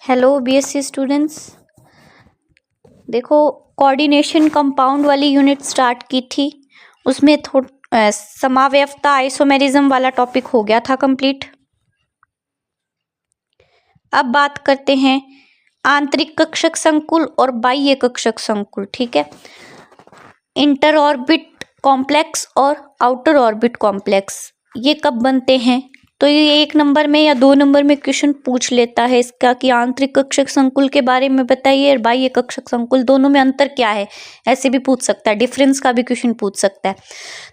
Hello BSc students. देखो, coordination compound वाली unit start की थी, उसमें समावयवता आइसोमेरिज्म वाला टॉपिक हो गया था कंप्लीट। अब बात करते हैं आंतरिक कक्षक संकुल और बाह्य कक्षक संकुल। ठीक है, इंटर ऑर्बिट कॉम्प्लेक्स और आउटर ऑर्बिट कॉम्प्लेक्स ये कब बनते हैं? तो ये 1 नंबर में या 2 नंबर में क्वेश्चन पूछ लेता है इसका कि आंतरिक कक्षक संकुल के बारे में बताइए और बाह्य कक्षक संकुल, दोनों में अंतर क्या है, ऐसे भी पूछ सकता है। डिफरेंस का भी क्वेश्चन पूछ सकता है।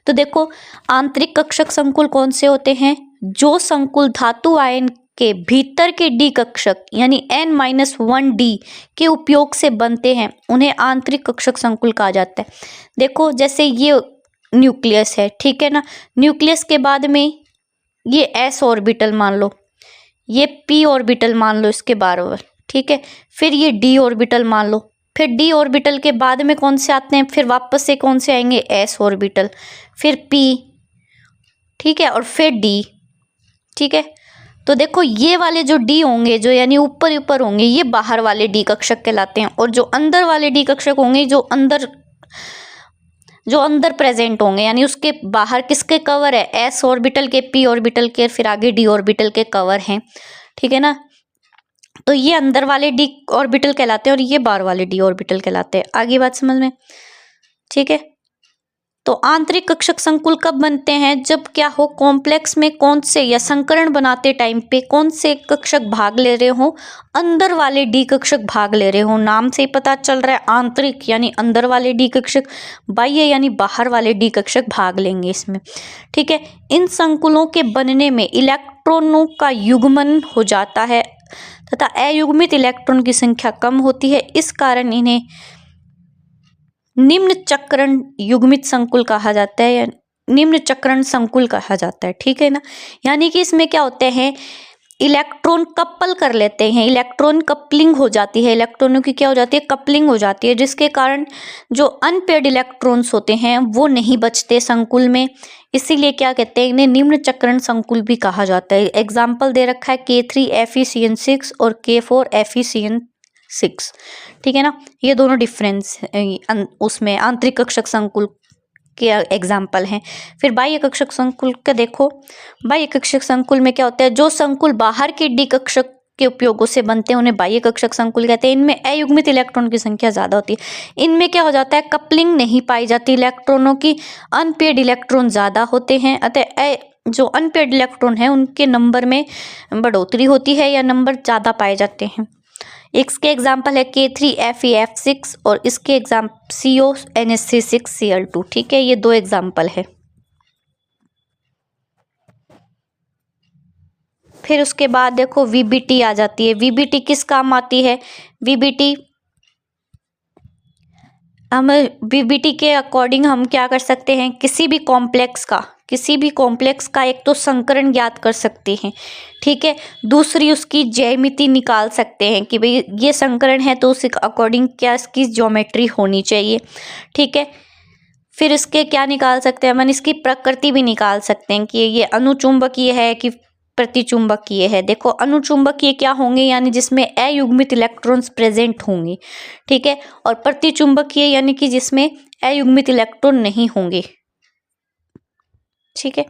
तो देखो, आंतरिक कक्षक संकुल कौन से होते हैं? जो संकुल धातु आयन के भीतर के डी कक्षक यानी N-1D के उपयोग से बनते हैं, उन्हें आंतरिक कक्षक संकुल कहा जाता है। देखो, जैसे ये न्यूक्लियस है, ठीक है ना, न्यूक्लियस के बाद में ये s ऑर्बिटल मान लो, ये p ऑर्बिटल मान लो इसके बराबर, ठीक है, फिर ये d ऑर्बिटल मान लो, फिर d ऑर्बिटल के बाद में कौन से आते हैं, फिर वापस से कौन से आएंगे, s ऑर्बिटल, फिर p, ठीक है, और फिर d। ठीक है, तो देखो ये वाले जो d होंगे, जो यानी ऊपर ऊपर होंगे, ये बाहर वाले d कक्षक कहलाते हैं, और जो अंदर वाले d कक्षक होंगे, जो अंदर प्रेजेंट होंगे, यानी उसके बाहर किसके कवर है, s ऑर्बिटल के, p ऑर्बिटल के, फिर आगे d ऑर्बिटल के कवर हैं। ठीक है ना, तो ये अंदर वाले d ऑर्बिटल कहलाते हैं और ये बाहर वाले d ऑर्बिटल कहलाते हैं। आगे बात समझ में? ठीक है, तो आंतरिक कक्षक संकुल कब बनते हैं? जब क्या हो, कॉम्प्लेक्स में कौन से या संकरण बनाते टाइम पे कौन से कक्षक भाग ले रहे हो, अंदर वाले डी कक्षक भाग ले रहे हो। नाम से ही पता चल रहा है, आंतरिक यानी अंदर वाले डी कक्षक, बाह्य यानी बाहर वाले डी कक्षक भाग लेंगे इसमें। ठीक है, इन संकुलों के बनने में इलेक्ट्रॉनों का युग्मन हो जाता है तथा अयुग्मित इलेक्ट्रॉन की संख्या कम होती है। इस कारण इन्हें निम्न चक्रण युग्मित संकुल कहा जाता है या निम्न चक्रण संकुल कहा जाता है। ठीक है ना, यानी कि इसमें क्या होते हैं, इलेक्ट्रॉन कपल कर लेते हैं, इलेक्ट्रॉन कपलिंग हो जाती है, इलेक्ट्रॉनों की क्या हो जाती है, कपलिंग हो जाती है, जिसके कारण जो अनपेयर्ड इलेक्ट्रॉन्स होते हैं वो नहीं बचते संकुल में। इसीलिए क्या कहते हैं, इन्हें निम्न चक्रण संकुल भी कहा जाता है। एग्जाम्पल दे रखा है K3FeCN6 और K4FeCN6। ठीक है ना, ये दोनों डिफरेंस उसमें आंतरिक कक्षक संकुल के एग्जाम्पल हैं। फिर बाह्य कक्षक संकुल का देखो, बाह्य कक्षक संकुल में क्या होता है, जो संकुल बाहर के डी कक्षक के उपयोगों से बनते हैं उन्हें बाह्य कक्षक संकुल कहते हैं। इनमें अयुग्मित इलेक्ट्रॉन की संख्या ज्यादा होती है। इनमें क्या हो जाता है, कपलिंग नहीं पाई जाती इलेक्ट्रॉनों की, अनपेयर्ड इलेक्ट्रॉन ज्यादा होते हैं, अतः जो अनपेयर्ड इलेक्ट्रॉन है उनके नंबर में बढ़ोतरी होती है या नंबर ज्यादा पाए जाते हैं। इसके एग्जाम्पल है K3FeF6 और इसके एग्जाम्पल CONH3 6Cl2। ठीक है, ये 2 एग्जाम्पल है। फिर उसके बाद देखो VBT आ जाती है। VBT किस काम आती है? हम VBT के अकॉर्डिंग हम क्या कर सकते हैं, किसी भी कॉम्प्लेक्स का एक तो संकरण ज्ञात कर सकते हैं, ठीक है, दूसरी उसकी ज्यामिति निकाल सकते हैं कि भाई ये संकरण है तो उस अकॉर्डिंग क्या इसकी ज्योमेट्री होनी चाहिए। ठीक है, फिर इसके क्या निकाल सकते हैं अपन, इसकी प्रकृति भी निकाल सकते हैं कि ये अनुचुंबकीय है कि प्रतिचुंबकीय है। देखो, अनुचुंबकीय क्या होंगे, यानी जिसमें अयुग्मित इलेक्ट्रॉन्स प्रेजेंट होंगे, ठीक है, और प्रतिचुंबकीय यानी कि जिसमें अयुग्मित इलेक्ट्रॉन नहीं होंगे। ठीक है,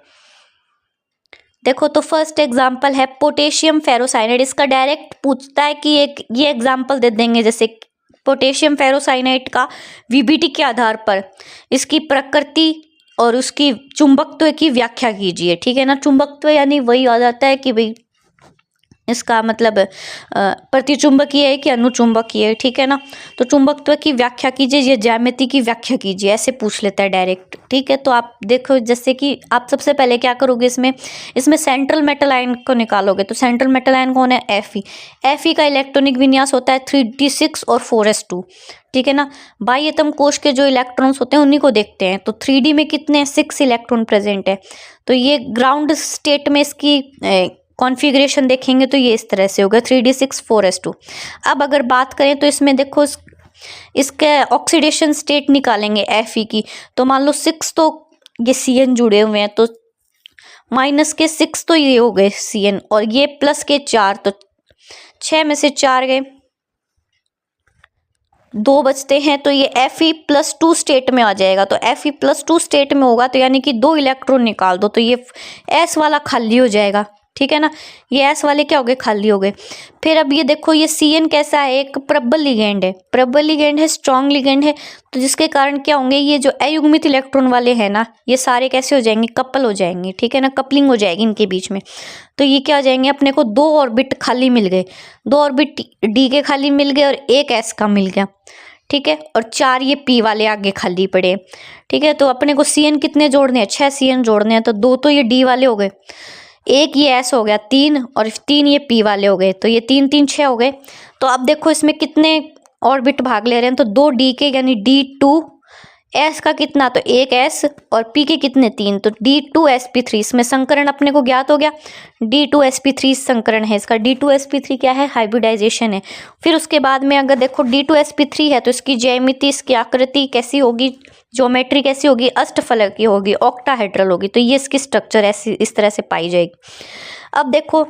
देखो तो फर्स्ट एग्जांपल है पोटेशियम फेरोसाइनाइड। इसका डायरेक्ट पूछता है कि ये एग्जांपल दे देंगे, जैसे पोटेशियम फेरोसाइनाइड का VBT के आधार पर इसकी प्रकृति और उसकी चुंबकत्व की व्याख्या कीजिए। ठीक है ना, चुंबकत्व यानी वही आ जाता है कि भाई इसका मतलब प्रतिचुंबकीय है कि अनुचुंबकीय है। ठीक है ना, तो चुंबकत्व की व्याख्या कीजिए, ये ज्यामिति की व्याख्या कीजिए, ऐसे पूछ लेता है डायरेक्ट। ठीक है, तो आप देखो जैसे कि आप सबसे पहले क्या करोगे, इसमें सेंट्रल मेटल आयन को निकालोगे। तो सेंट्रल मेटल आयन कौन है, Fe का इलेक्ट्रॉनिक विन्यास होता है 3d6 और 4s2। ठीक है ना, बाह्यतम कोश के जो इलेक्ट्रॉन्स होते हैं उन्हीं को देखते हैं। तो 3D में कितने 6 इलेक्ट्रॉन प्रेजेंट है। तो ये ग्राउंड स्टेट में इसकी कॉन्फ़िगरेशन देखेंगे तो ये इस तरह से होगा 3d6 4s2। अब अगर बात करें तो इसमें देखो इसके ऑक्सीडेशन स्टेट निकालेंगे Fe की। तो मान लो 6 तो ये Cn जुड़े हुए हैं, तो माइनस के 6 तो ये हो गए Cn और ये प्लस के 4, तो 6 में से 4 गए, 2 बचते हैं, तो ये Fe+2 स्टेट में आ जाएगा। तो Fe+2 स्टेट में होगा तो यानी कि 2 इलेक्ट्रॉन निकाल दो, तो ये S वाला खाली हो जाएगा, ठीक है ना। ये S वाले क्या हो गए, खाली हो गए। फिर अब ये देखो, ये Cn कैसा है, एक प्रबल लिगेंड है, प्रबल लिगेंड है, स्ट्रॉन्ग लिगेंड है, तो जिसके कारण क्या होंगे, ये जो अयुग्मित इलेक्ट्रॉन वाले हैं ना, ये सारे कैसे हो जाएंगे, कपल हो जाएंगे, ठीक है ना, कपलिंग हो जाएगी इनके बीच में। तो ये क्या हो जाएंगे, अपने को 2 ऑर्बिट खाली मिल गए, 2 ऑर्बिट D के खाली मिल गए और 1 S का मिल गया, ठीक है। और 4 ये P वाले आगे खाली पड़े, ठीक है। तो अपने को Cn कितने जोड़ने हैं, 6 Cn जोड़ने हैं, तो 2 तो ये D वाले हो गए, 1 ये S हो गया 3, और 3 ये P वाले हो गए, तो ये 3 3 6 हो गए। तो अब देखो इसमें कितने ऑर्बिट भाग ले रहे हैं, तो 2 D के यानी D2, S का कितना, तो 1 S, और P के कितने 3, तो D2sp3। इसमें संकरण अपने को ज्ञात हो गया, D2sp3 संकरण है इसका। D2sp3 क्या है, हाइब्रिडाइजेशन है। फिर उसके बाद में अगर देखो D2sp3 है तो इसकी ज्यामिति, इसकी आकृति कैसी होगी, ज्योमेट्री कैसी होगी, अष्टफलक की होगी, ऑक्टाहेड्रल होगी। तो ये इसकी स्ट्रक्चर ऐसी इस तरह से पाई जाएगी। अब देखो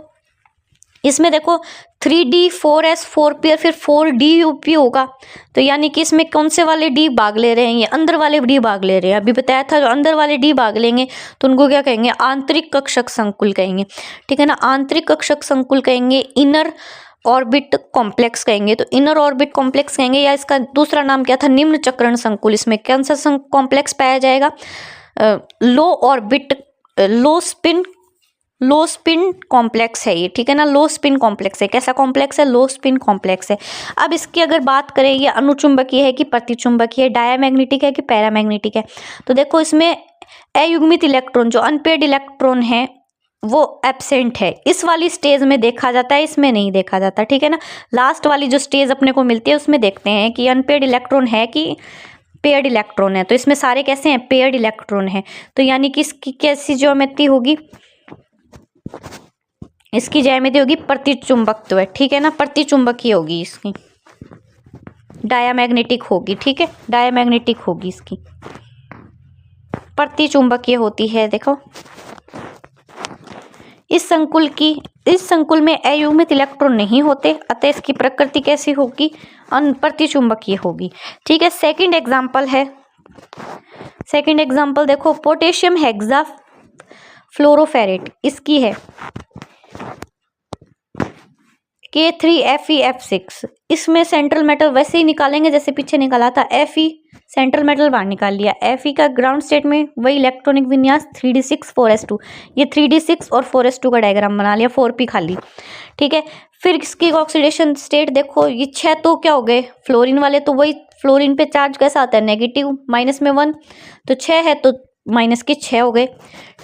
इसमें देखो 3D 4S 4P और फिर 4DUP होगा, तो यानी कि इसमें कौन से वाले D भाग ले रहे हैं, ये अंदर वाले D भाग ले रहे हैं। अभी बताया था जो अंदर वाले D भाग लेंगे तो उनको क्या कहेंगे, आंतरिक कक्षक संकुल कहेंगे, ठीक है ना। आंतरिक कक्षक संकुल कहेंगे, इनर ऑर्बिट कॉम्प्लेक्स कहेंगे, तो इनर ऑर्बिट कॉम्प्लेक्स कहेंगे, या इसका दूसरा नाम क्या था, निम्न चक्रण संकुल। इसमें कौन सा कॉम्प्लेक्स पाया जाएगा, लो ऑर्बिट, लो स्पिन कॉम्प्लेक्स है ये, ठीक है ना, लो स्पिन कॉम्प्लेक्स है। कैसा कॉम्प्लेक्स है, लो स्पिन कॉम्प्लेक्स है। अब इसकी अगर बात करें, ये अनुचुंबकीय है कि प्रतिचुंबकीय है, डायमैग्नेटिक है कि पैरामैग्नेटिक है, तो देखो इसमें अयुग्मित इलेक्ट्रॉन, जो अनपेयर्ड इलेक्ट्रॉन है वो एब्सेंट है। इस वाली स्टेज में देखा जाता है, इसमें नहीं देखा जाता, ठीक है ना। लास्ट वाली जो स्टेज अपने को मिलती है उसमें देखते हैं कि अनपेयर्ड इलेक्ट्रॉन है कि पेयर्ड इलेक्ट्रॉन है। तो इसमें सारे कैसे हैं, पेयर्ड इलेक्ट्रॉन है। तो यानी कि इसकी कैसी ज्योमेट्री होगी, इसकी ज्यामिति होगी प्रतिचुंबकत्व, ठीक है ना, प्रतिचुंबकीय होगी इसकी, डायमैग्नेटिक होगी, ठीक है, डायमैग्नेटिक होगी इसकी, प्रतिचुंबकीय होती है। देखो इस संकुल में अयुग्मित इलेक्ट्रॉन नहीं होते, अतः इसकी प्रकृति कैसी होगी, प्रतिचुंबकीय होगी, ठीक है। सेकंड एग्जांपल देखो, पोटेशियम हेक्सा फ्लोरोफेरेट, इसकी है K3FeF6। इसमें सेंट्रल मेटल वैसे ही निकालेंगे जैसे पीछे निकाला था, Fe सेंट्रल मेटल बाहर निकाल लिया, Fe का ग्राउंड स्टेट में वही इलेक्ट्रॉनिक विन्यास 3d6 4s2, ये 3d6 और 4s2 का डायग्राम बना लिया, 4p खाली, ठीक है। फिर इसकी ऑक्सीडेशन स्टेट देखो, ये 6 तो क्या हो गए, फ्लोरीन वाले, तो वही फ्लोरीन पे चार्ज कैसा आता है, नेगेटिव, माइनस में 1, तो 6 है तो माइनस के 6 हो गए,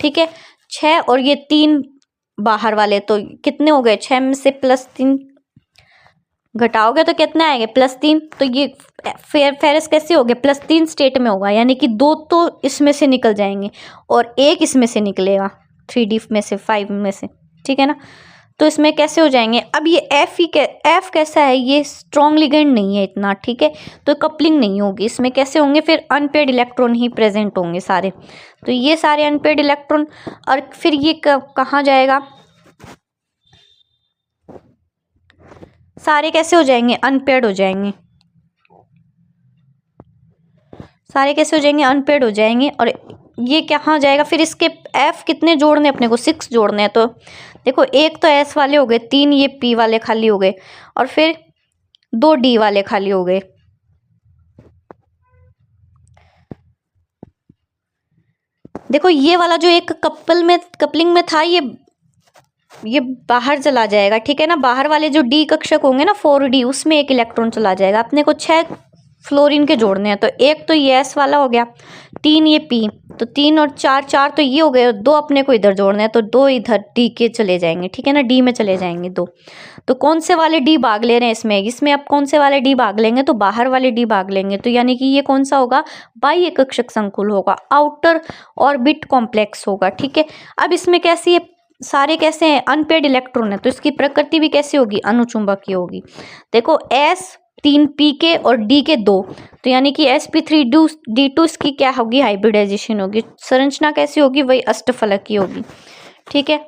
ठीक है। 6 और ये 3 बाहर वाले, तो कितने हो गए, 6 में से +3 घटाओगे तो कितना आएगा, +3। तो ये फेरस कैसे हो गए, +3 स्टेट में होगा, यानी कि 2 तो इसमें से निकल जाएंगे और 1 इसमें से निकलेगा, 3D में से, 5 में से, ठीक है ना। तो इसमें कैसे हो जाएंगे। अब ये F कैसा है, ये स्ट्रॉन्ग लिगेंड नहीं है इतना, ठीक है, तो कपलिंग नहीं होगी इसमें। कैसे होंगे, फिर अनपेयर्ड इलेक्ट्रॉन ही प्रेजेंट होंगे सारे, तो ये सारे अनपेयर्ड इलेक्ट्रॉन। और फिर ये कहाँ जाएगा, सारे कैसे हो जाएंगे, अनपेयर्ड हो जाएंगे, सारे कैसे हो जाएंगे, अनपेयर्ड हो जाएंगे। और ये कहाँ जाएगा, फिर इसके F कितने जोड़ने अपने को, 6 जोड़ने हैं। तो देखो 1 तो S वाले हो गए, 3 ये P वाले खाली हो गए, और फिर 2 D वाले खाली हो गए। देखो ये वाला जो एक कपलिंग में था, ये बाहर चला जाएगा, ठीक है ना। बाहर वाले जो D कक्षक होंगे ना 4D, उसमें 1 इलेक्ट्रॉन चला जाएगा। अपने को 6 फ्लोरीन के जोड़ने हैं, तो 1 तो ये S वाला हो गया, 3 ये P, तो 3 और 4 तो ये हो गए, 2 अपने को इधर जोड़ने हैं, तो 2 इधर D के चले जाएंगे, ठीक है ना, D में चले जाएंगे 2। तो कौन से वाले D भाग ले रहे हैं इसमें अब कौन से वाले D भाग लेंगे, तो बाहर वाले D भाग लेंगे। तो यानी कि ये कौन सा होगा, बाह्य कक्षक संकुल होगा, आउटर ऑर्बिट कॉम्प्लेक्स होगा, ठीक है। अब इसमें कैसी है, सारे कैसे हैं, अनपेयर्ड इलेक्ट्रॉन है, तो इसकी प्रकृति भी कैसी होगी, अनुचुंबकीय होगी। देखो S 3 P के और D के 2, तो यानी कि sp3d2 इसकी क्या होगी, हाइब्रिडाइजेशन होगी। संरचना कैसी होगी, वही अष्टफलक की होगी, ठीक है।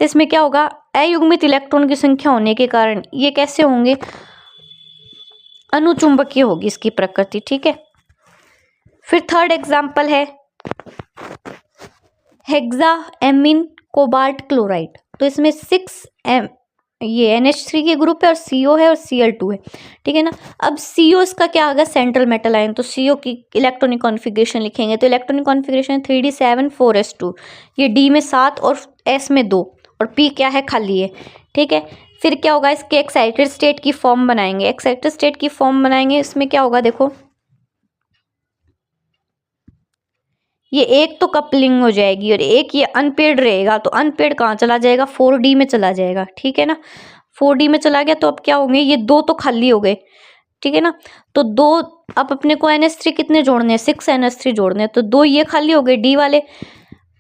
तो इसमें क्या होगा, अयुग्मित इलेक्ट्रॉन की संख्या होने के कारण ये कैसे होंगे, अनुचुंबकीय होगी इसकी प्रकृति। ठीक है, फिर थर्ड एग्जाम्पल है हेक्साएमीन कोबाल्ट क्लोराइड। तो इसमें 6 ये NH3 के ग्रुप है और CO है और Cl2 है। ठीक है ना। अब CO इसका क्या होगा, सेंट्रल मेटल आयन। तो CO की इलेक्ट्रॉनिक कॉन्फ़िगरेशन लिखेंगे तो इलेक्ट्रॉनिक कॉन्फ़िगरेशन 3d7 4s2, ये D में 7 और S में 2 और P क्या है, खाली है। ठीक है, फिर क्या होगा, इसके एक्साइटेड स्टेट की फॉर्म बनाएंगे। एक्साइटेड स्टेट की फॉर्म बनाएंगे, इसमें क्या होगा, देखो ये एक तो कपलिंग हो जाएगी और एक ये अनपेड रहेगा। तो अनपेड कहाँ चला जाएगा, 4d में चला जाएगा। ठीक है ना, 4d में चला गया तो अब क्या होंगे, ये 2 तो खाली हो गए। ठीक है ना, तो 2 अब अपने को NH3 कितने जोड़ने हैं, 6 NH3 जोड़ने हैं। तो 2 ये खाली हो गए D वाले,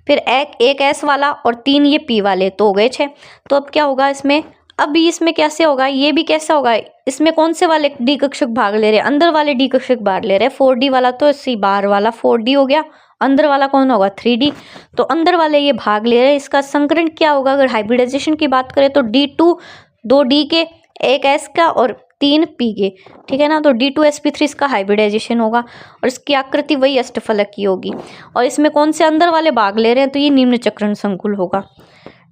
फिर एक S वाला और 3 ये P वाले, तो हो गए 6। तो अब क्या होगा इसमें, अब इसमें कैसे होगा, ये भी कैसा होगा, इसमें कौन से वाले D कक्षक भाग ले रहे हैं, अंदर वाले D कक्षक भाग ले रहे हैं। 4d वाला तो इसी बाहर वाला 4d हो गया, अंदर वाला कौन होगा, 3d। तो अंदर वाले ये भाग ले रहे हैं। इसका संकरण क्या होगा, अगर हाइब्रिडाइजेशन की बात करें तो D2 2d के, एक S का और 3 P के। ठीक है ना, तो D2sp3 इसका हाइब्रिडाइजेशन होगा और इसकी आकृति वही अष्टफलक की होगी। और इसमें कौन से अंदर वाले भाग ले रहे हैं, तो ये निम्न चक्रण संकुल होगा।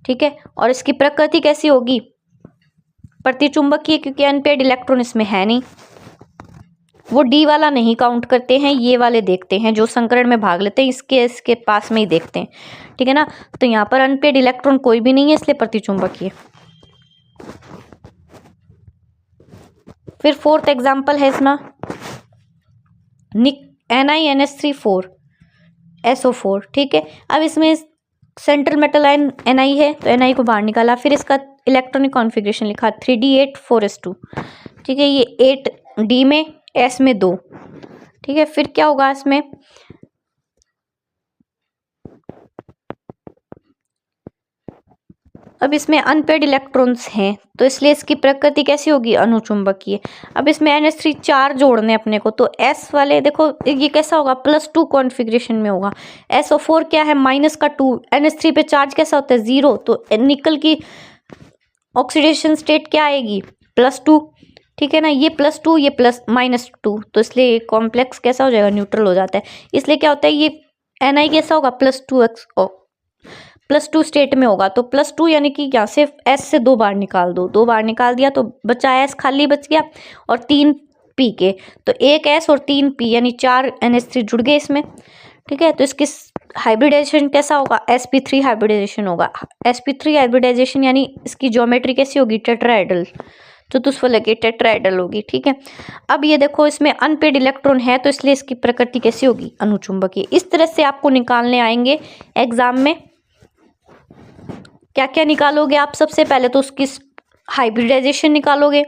ठीक है, और इसकी प्रकृति कैसी होगी, प्रतिचुंबकीय, क्योंकि अनपेड इलेक्ट्रॉन इसमें है नहीं। वो D वाला नहीं काउंट करते हैं, ये वाले देखते हैं जो संकरण में भाग लेते हैं, इसके पास में ही देखते हैं। ठीक है ना, तो यहाँ पर अनपेड इलेक्ट्रॉन कोई भी नहीं है, इसलिए प्रतिचुंबकीय। फिर फोर्थ एग्जाम्पल है इसमें NiNH3 SO4। ठीक है, अब इसमें सेंट्रल मेटल आयन Ni है तो Ni को बाहर निकाला, फिर इसका इलेक्ट्रॉनिक कॉन्फ़िगरेशन लिखा 3d8 4s2। ठीक है, ये 8d में, S में 2। ठीक है, फिर क्या होगा इसमें, अब इसमें अनपेड इलेक्ट्रॉन्स हैं तो इसलिए इसकी प्रकृति कैसी होगी, अनुचुंबकीय। अब इसमें NH3 4 जोड़ने अपने को, तो S वाले देखो ये कैसा होगा, +2 कॉन्फ़िगरेशन में होगा। SO4 क्या है, -2। NH3 पे चार्ज कैसा होता है, 0। तो निकल की ऑक्सीडेशन स्टेट क्या आएगी, +2। ठीक है ना, ये +2 ये -2, तो इसलिए कॉम्प्लेक्स कैसा हो जाएगा, न्यूट्रल हो जाता है। इसलिए क्या होता है, ये Ni कैसा होगा, +2 स्टेट में होगा। तो +2 यानी कि यहाँ से S से 2 बार निकाल दो, 2 बार निकाल दिया तो बचा S खाली बच गया और 3 P के, तो एक S और 3 P यानी 4 NH3 जुड़ गए इसमें। ठीक है, तो इसकी हाइब्रिडाइजेशन कैसा होगा, sp3 हाइब्रिडाइजेशन होगा। sp3 हाइब्रिडाइजेशन यानी इसकी ज्योमेट्री कैसी होगी, टेट्राहेड्रल, चतुष्फलकीय टेट्राहेड्रल होगी। ठीक है, अब ये देखो इसमें अनपेड इलेक्ट्रॉन है तो इसलिए इसकी प्रकृति कैसी होगी, अनुचुंबकीय। इस तरह से आपको निकालने आएंगे एग्जाम में। क्या क्या निकालोगे आप, सबसे पहले तो उसकी हाइब्रिडाइजेशन निकालोगे।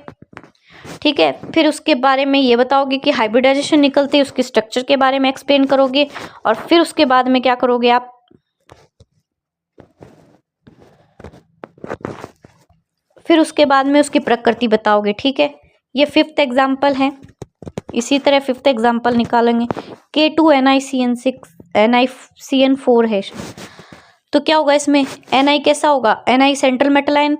ठीक है, फिर उसके बारे में ये बताओगे कि हाइब्रिडाइजेशन निकलते ही उसके स्ट्रक्चर के बारे में एक्सप्लेन करोगे और फिर उसके बाद में क्या करोगे आप, फिर उसके बाद में उसकी प्रकृति बताओगे। ठीक है, ये 5th एग्जाम्पल है। इसी तरह 5th एग्जाम्पल निकालेंगे, K2NiCN4 है। तो क्या होगा इसमें, Ni कैसा होगा, Ni सेंट्रल मेटल आयन,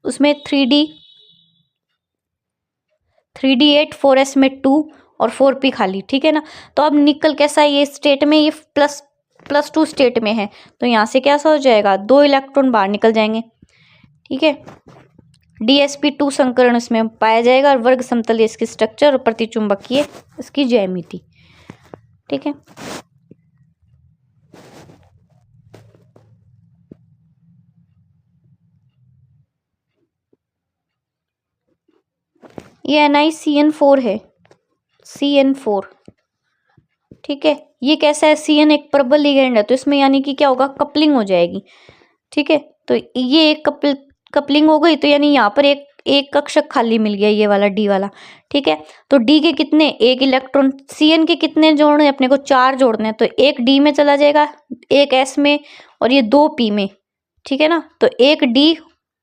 उसमें 3d8 4s में 2 और 4p खाली। ठीक है ना, तो अब निकल कैसा है, ये स्टेट में, ये +2 स्टेट में है तो यहाँ से कैसा हो जाएगा, 2 इलेक्ट्रॉन बाहर निकल जाएंगे। ठीक है, dsp2 संकरण इसमें पाया जाएगा और वर्ग समतलीय इसकी स्ट्रक्चर और प्रतिचुंबकीय इसकी ज्यामिति। ठीक है, ये NiCN4 है, CN4। ठीक है, ये कैसा है, CN एक प्रबल लिगेंड है तो इसमें यानी कि क्या होगा, कपलिंग हो जाएगी। ठीक है, तो ये एक कपलिंग हो गई तो यानी यहाँ पर एक कक्षक खाली मिल गया, ये वाला D वाला। ठीक है, तो D के कितने, एक इलेक्ट्रॉन, CN के कितने जोड़ने अपने को, 4 जोड़ने, तो एक D में चला जाएगा, एक S में और ये 2 P में। ठीक है ना, तो एक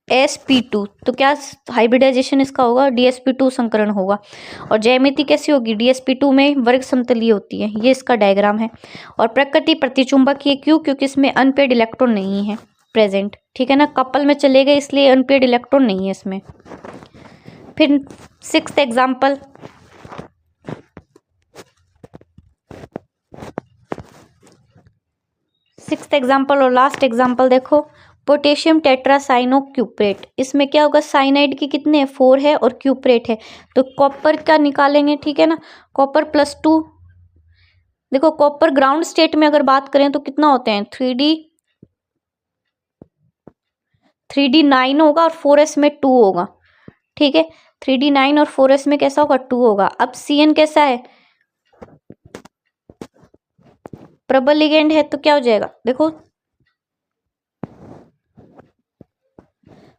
DsP2, तो क्या हाइब्रिडाइजेशन इसका होगा, DsP2 संकरण होगा। और ज्यामिति कैसी होगी, DsP2 में वर्ग समतलीय होती है, ये इसका डायग्राम है। और प्रकृति प्रतिचुंबकीय, क्यों, क्योंकि इसमें अनपेड इलेक्ट्रॉन नहीं है। प्रेजेंट, ठीक है ना। कपल में चले गए इसलिए अनपेड इलेक्ट्रॉन नहीं है इसमें। फिर सिक्स्थ एग्जाम्पल, और लास्ट एग्जाम्पल देखो, पोटेशियम टेट्रासाइनोक्यूप्रेट। इसमें क्या होगा, साइनाइड की कितने हैं, 4 है और क्यूप्रेट है, तो कॉपर का निकालेंगे, ठीक है ना। कॉपर +2, देखो कॉपर ग्राउंड स्टेट में अगर बात करें तो कितना होते हैं, 3D9 होगा और 4s में 2 होगा, ठीक है। 3D9 और 4s में कैसा होगा, 2 होगा। अब CN कैसा है, प्रबल लिगेंड है, तो क्या हो जाएगा, देखो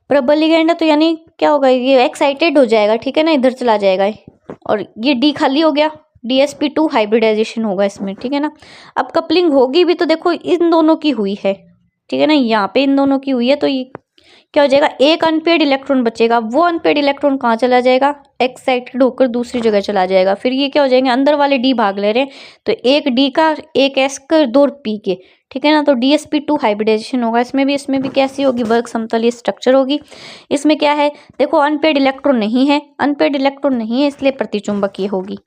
प्रबल लिगेंड है तो यानी क्या होगा, ये एक्साइटेड हो जाएगा, ठीक है ना, इधर चला जाएगा और ये D खाली हो गया, DsP2 हाइब्रिडाइजेशन होगा इसमें, ठीक है ना। अब कपलिंग होगी भी तो देखो इन दोनों की हुई है, ठीक है ना, यहाँ पे इन दोनों की हुई है, तो ये क्या हो जाएगा, एक अनपेड इलेक्ट्रॉन बचेगा। वो अनपेड इलेक्ट्रॉन कहाँ चला जाएगा, एक्साइटेड होकर दूसरी जगह चला जाएगा। फिर ये क्या हो जाएंगे, अंदर वाले D भाग ले रहे हैं, तो एक D का, एक S का, 2 P के, ठीक है ना। तो DsP2 हाइब्रिडाइजेशन होगा इसमें भी कैसी होगी, वर्ग समतलीय स्ट्रक्चर होगी। इसमें क्या है, देखो अनपेड इलेक्ट्रॉन नहीं है, इसलिए प्रतिचुंबकीय होगी।